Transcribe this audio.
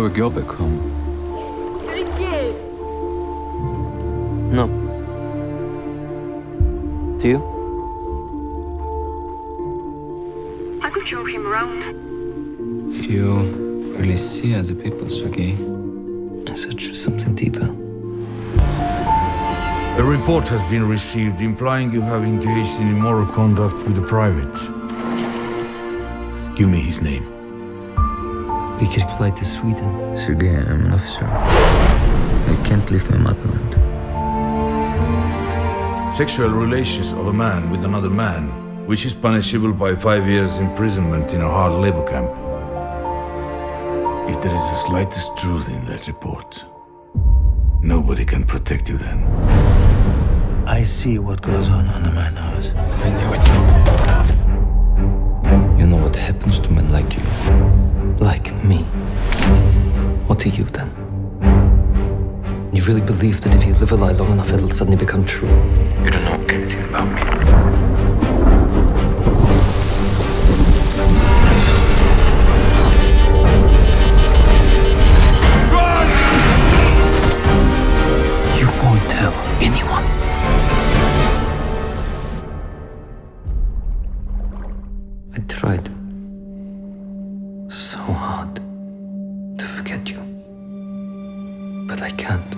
ever go back home? No. Do you? I could show him around. You really see other people, Sergei? I search for something deeper. A report has been received implying you have engaged in immoral conduct with a private. Give me his name. We could fly to Sweden. Sergei, I'm an officer. I can't leave my motherland. Sexual relations of a man with another man, which is punishable by 5 years imprisonment in a hard labor camp. If there is the slightest truth in that report, nobody can protect you then. I see what goes on the madhouse. I knew it. You know what happens to men like you? Like me. What are you then? You really believe that if you live a lie long enough, it'll suddenly become true? You don't know anything about me. You won't tell anyone. I tried so hard to forget you, but I can't.